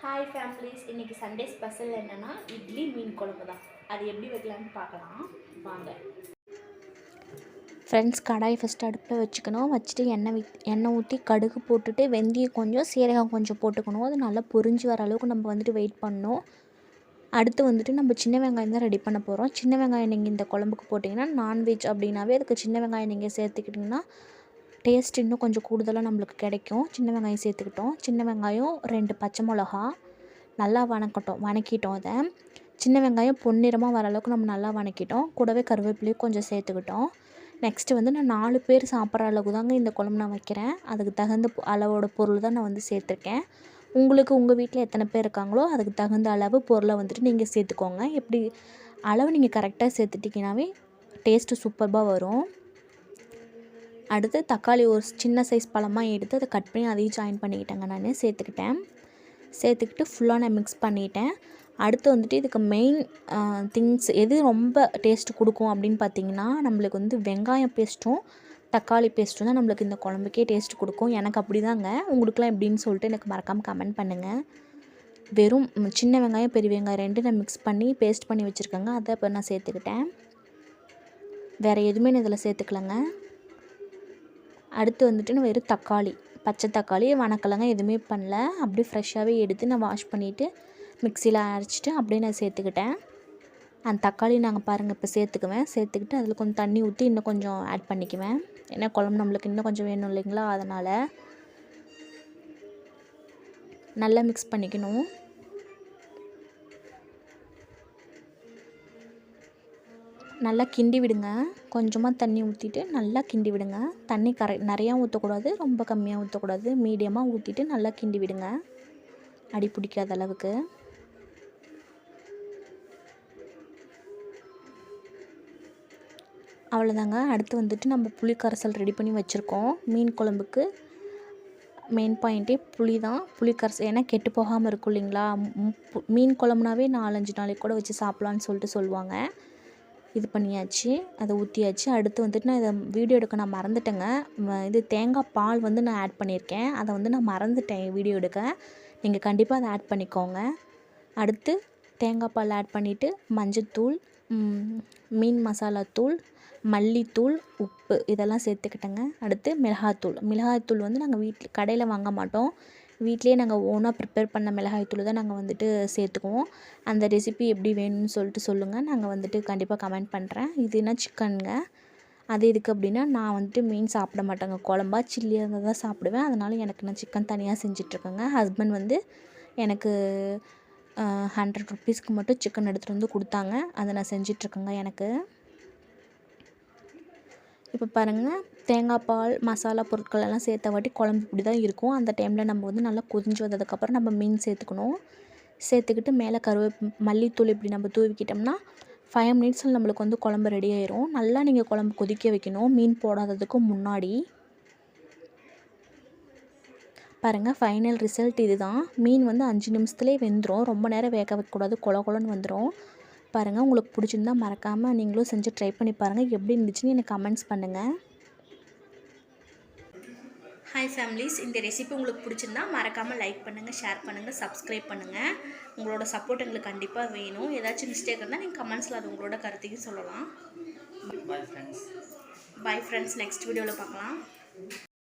Hi families, இன்றைக்கி Sunday special என்னென்னா இட்லி மீன் குழம்பு தான். அது எப்படி வைக்கலான்னு பார்க்கலாம் வாங்க. ஃப்ரெண்ட்ஸ், கடாய் ஃபஸ்ட்டு அடுப்பில் வச்சுக்கணும். வச்சுட்டு எண்ணெய் ஊற்றி கடுகு போட்டுட்டு வெந்தயம் கொஞ்சம் சீரகம் கொஞ்சம் போட்டுக்கணும். அது நல்லா பொரிஞ்சு வர அளவுக்கு நம்ம வெயிட் பண்ணணும். அடுத்து நம்ம சின்ன வெங்காயம் தான் ரெடி பண்ண போகிறோம். சின்ன வெங்காயம் நீங்கள் இந்த குழம்புக்கு போட்டிங்கன்னா, நான்வெஜ் அப்படின்னாவே அதுக்கு சின்ன வெங்காயம் நீங்கள் சேர்த்துக்கிட்டிங்கன்னா டேஸ்ட் இன்னும் கொஞ்சம் கூடுதலாக நம்மளுக்கு கிடைக்கும். சின்ன வெங்காயம் சேர்த்துக்கிட்டோம். சின்ன வெங்காயம் 2 பச்சை மிளகா நல்லா வணக்கிட்டோம். அதை சின்ன வெங்காயம் பொன்னிறமாக வர அளவுக்கு நம்ம நல்லா வணக்கிட்டோம். கூடவே கருவேப்பிலையும் கொஞ்சம் சேர்த்துக்கிட்டோம். நெக்ஸ்ட்டு நான் 4 பேர் சாப்பிட்ற அளவுக்கு தாங்க இந்த குழம்பு நான் வைக்கிறேன். அதுக்கு தகுந்த அளவோட பொருள் தான் நான் சேர்த்துருக்கேன். உங்களுக்கு உங்கள் வீட்டில் எத்தனை பேர் இருக்காங்களோ அதுக்கு தகுந்த அளவு பொருளை நீங்கள் சேர்த்துக்கோங்க. எப்படி அளவு நீங்கள் கரெக்டாக சேர்த்துட்டிங்கனாவே டேஸ்ட்டு சூப்பராக வரும். அடுத்து தக்காளி ஒரு சின்ன சைஸ் பழமாக எடுத்து அதை கட் பண்ணி அதையும் ஜாயின் பண்ணிக்கிட்டேங்க. நான் சேர்த்துக்கிட்டு ஃபுல்லாக நான் மிக்ஸ் பண்ணிட்டேன். அடுத்து இதுக்கு மெயின் திங்ஸ் எது ரொம்ப டேஸ்ட்டு கொடுக்கும் அப்படின்னு பார்த்தீங்கன்னா, நம்மளுக்கு வெங்காயம் பேஸ்ட்டும் தக்காளி பேஸ்ட்டும் தான் நம்மளுக்கு இந்த குழம்புக்கே டேஸ்ட் கொடுக்கும். எனக்கு அப்படி தாங்க. உங்களுக்குலாம் எப்படின்னு சொல்லிட்டு எனக்கு மறக்காமல் கமெண்ட் பண்ணுங்கள். வெறும் சின்ன வெங்காயம் பெரிய வெங்காயம் 2 நான் மிக்ஸ் பண்ணி பேஸ்ட் பண்ணி வச்சுருக்கேங்க. அதை இப்போ நான் சேர்த்துக்கிட்டேன். வேறு எதுவுமே நான் இதில் சேர்த்துக்கலங்க. அடுத்து நான் வெறும் தக்காளி, பச்சை தக்காளி வணக்கலங்க, எதுவுமே பண்ணல. அப்படியே ஃப்ரெஷ்ஷாகவே எடுத்து நான் வாஷ் பண்ணிவிட்டு மிக்சியில் அரைச்சிட்டு அப்படியே நான் சேர்த்துக்கிட்டேன். அந்த தக்காளி பாருங்கள் இப்போ சேர்த்துக்கிட்டு அதில் கொஞ்சம் தண்ணி ஊற்றி இன்னும் கொஞ்சம் ஆட் பண்ணிக்குவேன். ஏன்னா குழம்பு நம்மளுக்கு இன்னும் கொஞ்சம் வேணும் இல்லைங்களா, அதனால் நல்லா மிக்ஸ் பண்ணிக்கணும். நல்லா கிண்டி விடுங்க. கொஞ்சமாக தண்ணி ஊற்றிட்டு நல்லா கிண்டி விடுங்க. தண்ணி நிறையா ஊற்றக்கூடாது, ரொம்ப கம்மியாக ஊற்றக்கூடாது, மீடியமாக ஊற்றிட்டு நல்லா கிண்டி விடுங்க, அடி பிடிக்காத அளவுக்கு. அவ்வளோதாங்க. அடுத்து நம்ம புளி கரைசல் ரெடி பண்ணி வச்சுருக்கோம். மீன் குழம்புக்கு மெயின் பாயிண்ட்டே புளி தான். புளி கரைசல் ஏன்னா கெட்டு போகாமல் இருக்கும் இல்லைங்களா. மீன் குழம்புனாவே 4-5 நாளைக்கு கூட வச்சு சாப்பிட்லான்னு சொல்லிட்டு சொல்லுவாங்க. இது பண்ணியாச்சு, அதை ஊற்றியாச்சு. அடுத்து நான் இதை வீடியோ எடுக்க நான் மறந்துட்டேங்க. இது தேங்காய் பால் நான் ஆட் பண்ணியிருக்கேன். அதை நான் மறந்துட்டேன் வீடியோ எடுக்க. நீங்கள் கண்டிப்பாக அதை ஆட் பண்ணிக்கோங்க. அடுத்து தேங்காய் பால் ஆட் பண்ணிவிட்டு மஞ்சத்தூள், மீன் மசாலாத்தூள், மல்லித்தூள், உப்பு இதெல்லாம் சேர்த்துக்கிட்டேங்க. அடுத்து மிளகாய்த்தூள் நாங்கள் கடையில் வாங்க மாட்டோம். வீட்டிலேயே நாங்கள் ஓனாக ப்ரிப்பேர் பண்ண மிளகாய்த்தூள் தான் நாங்கள் சேர்த்துக்குவோம். அந்த ரெசிபி எப்படி வேணும்னு சொல்லிட்டு சொல்லுங்கள். நாங்கள் கண்டிப்பாக கமெண்ட் பண்ணுறேன். இதுனா சிக்கனுங்க. அது எதுக்கு அப்படின்னா, நான் மீன் சாப்பிட மாட்டேங்க. குழம்பா சில்லியாக இருந்தால் தான் சாப்பிடுவேன். அதனால் எனக்கு நான் சிக்கன் தனியாக செஞ்சிட்ருக்கேங்க. ஹஸ்பண்ட் எனக்கு 100 ருப்பீஸ்க்கு மட்டும் சிக்கன் எடுத்துகிட்டு வந்து கொடுத்தாங்க. அதை நான் செஞ்சிட்ருக்கேங்க. எனக்கு இப்போ பாருங்கள், தேங்காய் பால் மசாலா பொருட்கள் எல்லாம் சேர்த்த வாட்டி குழம்பு இப்படி தான் இருக்கும். அந்த டைமில் நம்ம நல்லா கொதிஞ்சு வந்ததுக்கப்புறம் நம்ம மீன் சேர்த்துக்கணும். சேர்த்துக்கிட்டு மேலே மல்லித்தூள் இப்படி நம்ம தூவிக்கிட்டோம்னா 5 மினிட்ஸில் நம்மளுக்கு குழம்பு ரெடி ஆயிரும். நல்லா நீங்கள் குழம்பு கொதிக்க வைக்கணும், மீன் போடாததுக்கு முன்னாடி. பாருங்கள், ஃபைனல் ரிசல்ட் இது தான். மீன் 5 நிமிஷத்துலேயே வெந்துடும். ரொம்ப நேரம் வேக வைக்கக்கூடாது, கொலன்னு வந்துடும். பாருங்கள், உங்களுக்கு பிடிச்சிருந்தா மறக்காமல் நீங்களும் செஞ்சு ட்ரை பண்ணி பாருங்கள். எப்படி இருந்துச்சுன்னு எனக்கு கமெண்ட்ஸ் பண்ணுங்கள். ஹாய் ஃபேமிலிஸ், இந்த ரெசிபி உங்களுக்கு பிடிச்சிருந்தா மறக்காமல் லைக் பண்ணுங்கள், ஷேர் பண்ணுங்கள், சப்ஸ்கிரைப் பண்ணுங்கள். உங்களோட சப்போர்ட் எங்களுக்கு கண்டிப்பாக வேணும். ஏதாச்சும் மிஸ்டேக் இருந்தால் நீங்கள் கமெண்ட்ஸில் அது உங்களோட கருத்தையும் சொல்லலாம். பாய் ஃப்ரெண்ட்ஸ், நெக்ஸ்ட் வீடியோவில் பார்க்கலாம்.